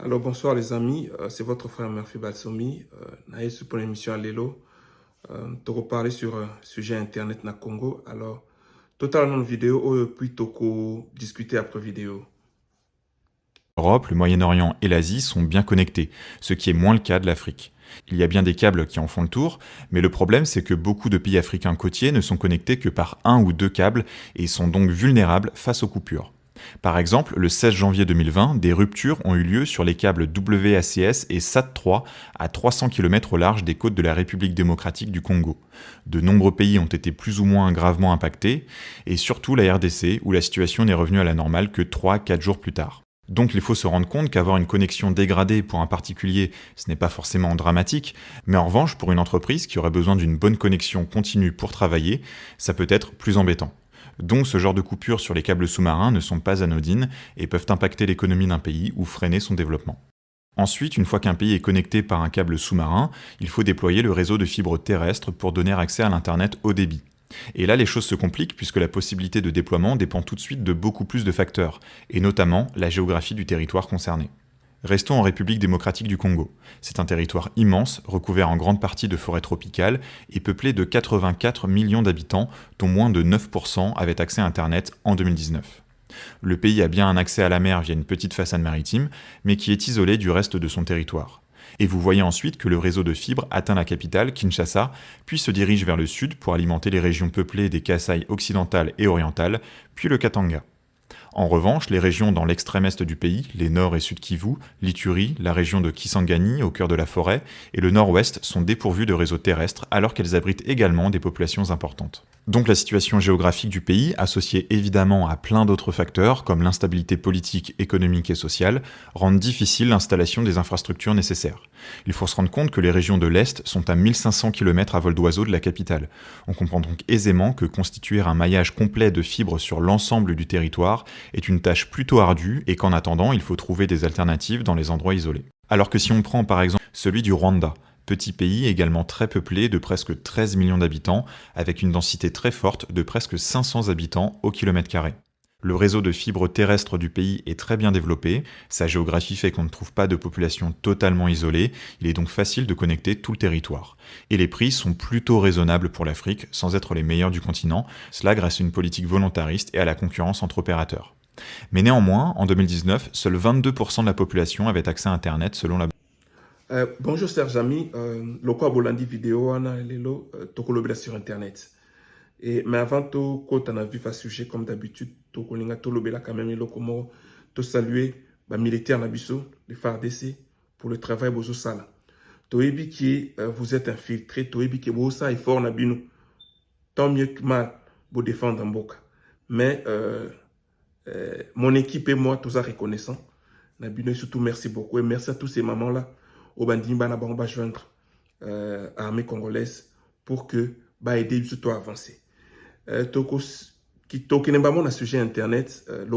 Alors bonsoir les amis, c'est votre frère Murphy Balsomi. Naye pour l'émission Alelo. Te reparler sur sujet internet na Congo. Alors, totalement une vidéo puis toko discuter après vidéo. L'Europe, le Moyen-Orient et l'Asie sont bien connectés, ce qui est moins le cas de l'Afrique. Il y a bien des câbles qui en font le tour, mais le problème c'est que beaucoup de pays africains côtiers ne sont connectés que par un ou deux câbles et sont donc vulnérables face aux coupures. Par exemple, le 16 janvier 2020, des ruptures ont eu lieu sur les câbles WACS et SAT3 à 300 km au large des côtes de la République démocratique du Congo. De nombreux pays ont été plus ou moins gravement impactés, et surtout la RDC, où la situation n'est revenue à la normale que 3-4 jours plus tard. Donc il faut se rendre compte qu'avoir une connexion dégradée pour un particulier, ce n'est pas forcément dramatique, mais en revanche, pour une entreprise qui aurait besoin d'une bonne connexion continue pour travailler, ça peut être plus embêtant. Donc ce genre de coupures sur les câbles sous-marins ne sont pas anodines et peuvent impacter l'économie d'un pays ou freiner son développement. Ensuite, une fois qu'un pays est connecté par un câble sous-marin, il faut déployer le réseau de fibres terrestres pour donner accès à l'Internet haut débit. Et là, les choses se compliquent puisque la possibilité de déploiement dépend tout de suite de beaucoup plus de facteurs, et notamment la géographie du territoire concerné. Restons en République démocratique du Congo. C'est un territoire immense, recouvert en grande partie de forêts tropicales et peuplé de 84 millions d'habitants, dont moins de 9% avaient accès à Internet en 2019. Le pays a bien un accès à la mer via une petite façade maritime, mais qui est isolé du reste de son territoire. Et vous voyez ensuite que le réseau de fibres atteint la capitale, Kinshasa, puis se dirige vers le sud pour alimenter les régions peuplées des Kasaï occidentales et orientales, puis le Katanga. En revanche, les régions dans l'extrême est du pays, les nord et sud Kivu, l'Ituri, la région de Kisangani au cœur de la forêt, et le nord-ouest sont dépourvues de réseaux terrestres alors qu'elles abritent également des populations importantes. Donc la situation géographique du pays, associée évidemment à plein d'autres facteurs comme l'instabilité politique, économique et sociale, rend difficile l'installation des infrastructures nécessaires. Il faut se rendre compte que les régions de l'Est sont à 1500 km à vol d'oiseau de la capitale. On comprend donc aisément que constituer un maillage complet de fibres sur l'ensemble du territoire est une tâche plutôt ardue et qu'en attendant, il faut trouver des alternatives dans les endroits isolés. Alors que si on prend par exemple celui du Rwanda, petit pays également très peuplé de presque 13 millions d'habitants, avec une densité très forte de presque 500 habitants au kilomètre carré. Le réseau de fibres terrestres du pays est très bien développé, sa géographie fait qu'on ne trouve pas de population totalement isolée, il est donc facile de connecter tout le territoire. Et les prix sont plutôt raisonnables pour l'Afrique, sans être les meilleurs du continent, cela grâce à une politique volontariste et à la concurrence entre opérateurs. Mais néanmoins, en 2019, seuls 22% de la population avait accès à Internet selon la... Bonjour chers amis, loko bolandi vidéo wana lelo tokolobela sur internet. Mais avant tout, quand on a vu ce sujet comme d'habitude, tokolinga tolobela quand même loko mo to saluer ba militaire na biso, les FARDC pour le travail bozo sala. Toebi qui vous êtes infiltré, toebi qui bozo effort na bino. Tant mieux que mal pour défendre Mboka. Mais mon équipe et moi, tous à reconnaissants. Nabino, surtout merci beaucoup et merci à tous ces mamans-là au Bandimba na va joindre à l'armée congolaise pour que bah aider surtout à avancer. Qui tokenemba na sujet internet, il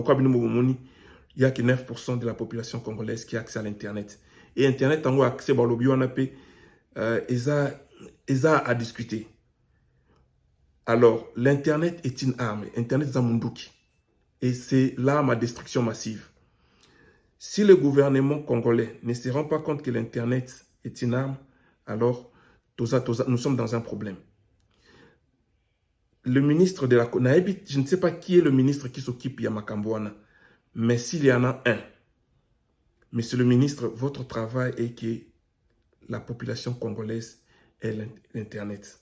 y a que 9% de la population congolaise qui a accès à l'internet. Et internet en accès à l'objet on a payé à discuter. Alors, l'internet est une arme, internet est un munduki. Et c'est l'arme à destruction massive. Si le gouvernement congolais ne se rend pas compte que l'Internet est une arme, alors nous sommes dans un problème. Le ministre de la... Je ne sais pas qui est le ministre qui s'occupe de Yamakambouana, mais s'il y en a un, monsieur le ministre, votre travail est que la population congolaise ait l'Internet.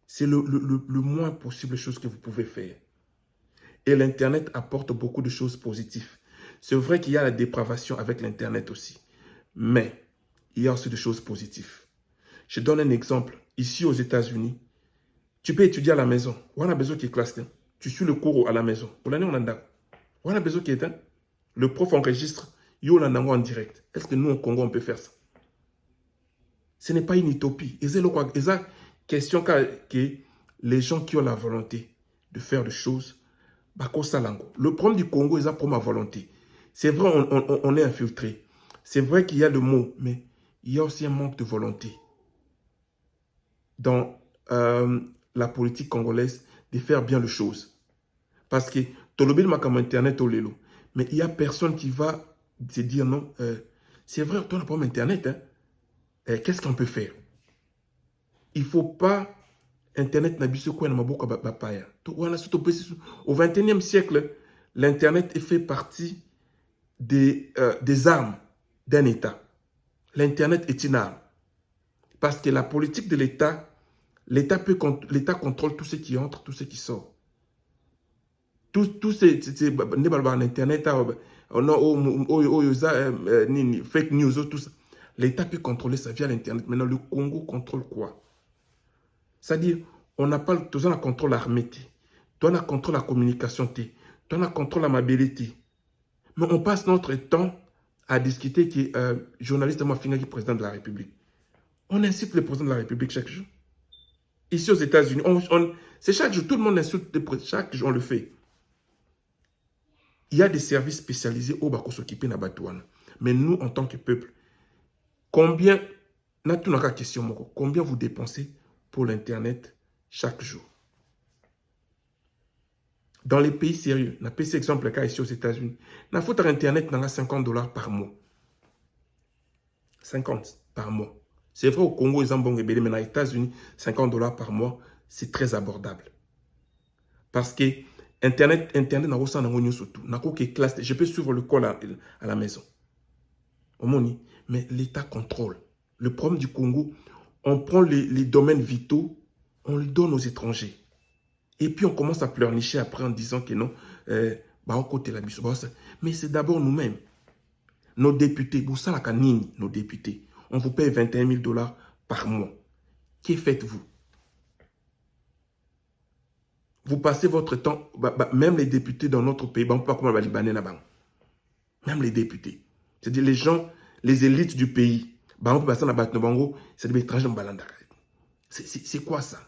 C'est le moins possible chose que vous pouvez faire. Et l'Internet apporte beaucoup de choses positives. C'est vrai qu'il y a la dépravation avec l'Internet aussi. Mais il y a aussi des choses positives. Je donne un exemple. Ici aux États-Unis, tu peux étudier à la maison. On a besoin qu'il classe. Tu suis le cours à la maison. On a besoin qu'il est. Le prof enregistre. Il y a en direct. Est-ce que nous, au Congo, on peut faire ça? Ce n'est pas une utopie. C'est une question que les gens qui ont la volonté de faire des choses, le problème du Congo, c'est pour ma volonté. C'est vrai, on est infiltré. C'est vrai qu'il y a le mot, mais il y a aussi un manque de volonté dans la politique congolaise de faire bien les choses. Parce que tout le monde m'a Internet au lelo, mais il n'y a personne qui va se dire non, C'est vrai, on n'a pas Internet. Hein. Qu'est-ce qu'on peut faire? Il ne faut pas Internet n'a pas quoi au XXIe siècle, l'Internet est fait partie des armes d'un État. L'Internet est une arme. Parce que la politique de l'État, l'État contrôle tout ce qui entre, tout ce qui sort. Tout ces Internet, fake news, tout ça. L'État peut contrôler ça via l'Internet. Maintenant, le Congo contrôle quoi? C'est-à-dire, on n'a pas tout ça, on a contrôle armé. On a contrôle la communication. On a contrôle la mobilité. Mais on passe notre temps à discuter qui est journaliste moi fini qui est président de la République. On insulte le président de la République chaque jour. Ici aux États-Unis, c'est chaque jour, tout le monde insulte le président, chaque jour on le fait. Il y a des services spécialisés au Bako s'occuper na Batouane. Mais nous, en tant que peuple, combien vous dépensez pour l'Internet chaque jour? Dans les pays sérieux, on a pris cet exemple ici aux États-Unis, on a fait Internet dans $50 par mois. 50 par mois. C'est vrai au Congo, ils ont bon mais aux États-Unis, $50 par mois, c'est très abordable. Parce que Internet n'a pas surtout. Je peux suivre le col à la maison. Mais l'État contrôle. Le problème du Congo, on prend les domaines vitaux, on les donne aux étrangers. Et puis on commence à pleurnicher après en disant que non, mais c'est d'abord nous-mêmes. Nos députés, nos députés, on vous paye $21 000 par mois. Que faites-vous? Vous passez votre temps, même les députés dans notre pays, pas comme les Libanais, même les députés. C'est-à-dire les gens, les élites du pays, c'est des étrangers. C'est quoi ça?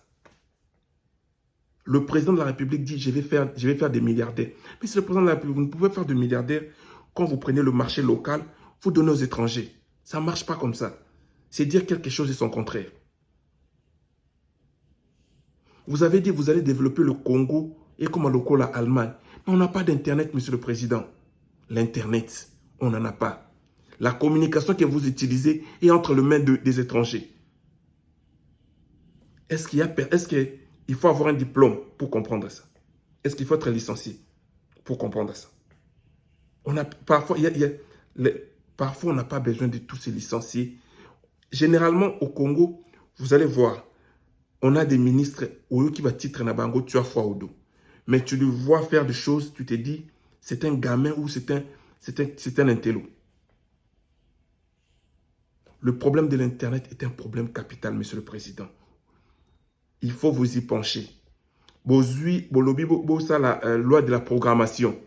Le président de la République dit je vais faire des milliardaires. Mais c'est le président de la République, vous ne pouvez faire des milliardaires quand vous prenez le marché local, vous donnez aux étrangers. Ça ne marche pas comme ça. C'est dire quelque chose et son contraire. Vous avez dit vous allez développer le Congo et comme le l'Allemagne. Mais on n'a pas d'Internet, monsieur le président. L'Internet, on n'en a pas. La communication que vous utilisez est entre les mains des étrangers. Est-ce qu'il faut avoir un diplôme pour comprendre ça? Est-ce qu'il faut être licencié pour comprendre ça? Parfois, on n'a pas besoin de tous ces licenciés. Généralement, au Congo, vous allez voir, on a des ministres qui va titre na bango, tu as foi au dos. Mais tu le vois faire des choses, tu te dis, c'est un gamin ou c'est un intello. Le problème de l'Internet est un problème capital, monsieur le président. Il faut vous y pencher. La loi de la programmation.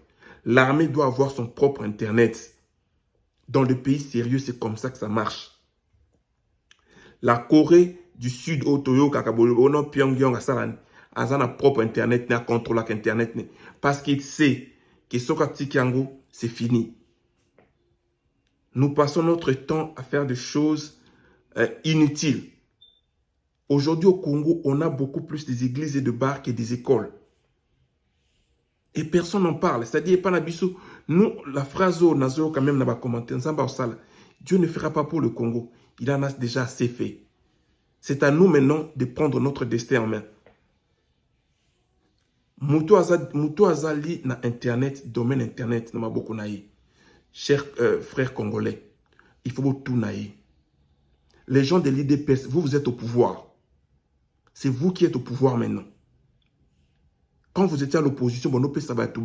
L'armée doit avoir son propre Internet. Dans le pays sérieux, c'est comme ça que ça marche. La Corée du Sud, Pyongyang, a son propre Internet, n'a contrôlé l'Internet. Parce qu'il sait que Sokatikango, c'est fini. Nous passons notre temps à faire des choses inutiles. Aujourd'hui au Congo, on a beaucoup plus des églises et de bars que des écoles. Et personne n'en parle. C'est-à-dire, nous, la phrase Nazo quand même n'a pas commenté. Dieu ne fera pas pour le Congo. Il en a déjà assez fait. C'est à nous maintenant de prendre notre destin en main. Mutu azali na Internet, domaine Internet, n'a beaucoup naï. Chers frères congolais, il faut tout naï. Les gens de l'IDPS, vous êtes au pouvoir. C'est vous qui êtes au pouvoir maintenant. Quand vous étiez à l'opposition, ça va tout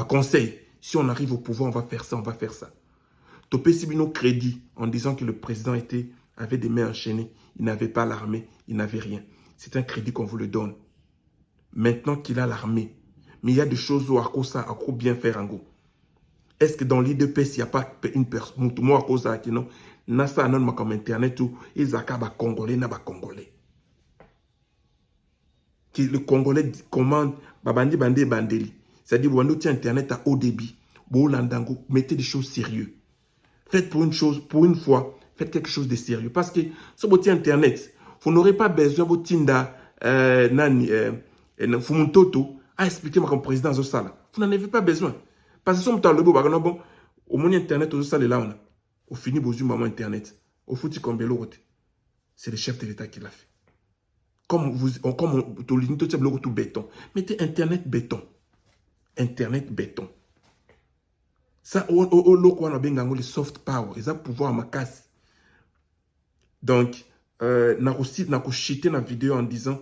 conseil. Si on arrive au pouvoir, on va faire ça, on va faire ça. Topé Sibino crédit en disant que le président avait des mains enchaînées. Il n'avait pas l'armée, il n'avait rien. C'est un crédit qu'on vous le donne. Maintenant qu'il a l'armée, mais il y a des choses où à quoi bien faire en go. Est-ce que dans l'IDPS, il n'y a pas une personne, moi à cause de non, Nasa non comme Internet où ils acabent Congolais, n'a pas Congolais. Qui le Congolais commande, babandi bandé bandeli. C'est-à-dire, vous avez Internet à haut débit. Landango, mettez des choses sérieuses. Faites pour une fois, faites quelque chose de sérieux. Parce que sur votre Internet, vous n'aurez pas besoin de Tinda, Fumuntoto, à expliquer comme président Zosala. Vous n'en avez pas besoin. Parce que si on t'a le beau, bon, au moins Internet, au salé là, on a. Au fini, besoin maman Internet. Au foutu comme l'autre. C'est le chef de l'État qui l'a fait. Comme tout béton. Mettez Internet béton. Internet béton. Ça, on a bien le soft power. Ils ont pouvoir à ma casse. Donc, n'a aussi chité dans la vidéo en disant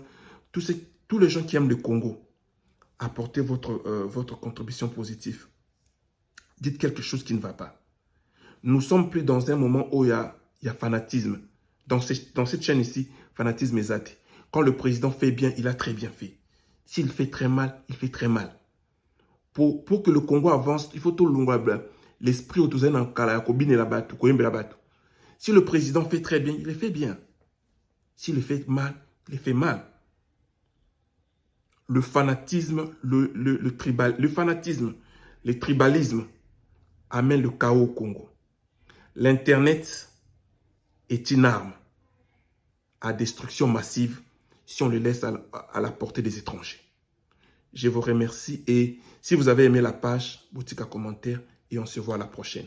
tous les gens qui aiment le Congo, apportez votre contribution positive. Dites quelque chose qui ne va pas. Nous ne sommes plus dans un moment où il y a fanatisme. Dans cette chaîne ici, fanatisme est zate. Quand le président fait bien, il a très bien fait. S'il fait très mal, il fait très mal. Pour que le Congo avance, il faut tout l'esprit autour d'un Kalakobine et la batte, si le président fait très bien, il le fait bien. S'il le fait mal, il le fait mal. Le fanatisme, le tribalisme amène le chaos au Congo. L'Internet est une arme à destruction massive si on le laisse à la portée des étrangers. Je vous remercie et si vous avez aimé la page, boutique à commentaires et on se voit à la prochaine.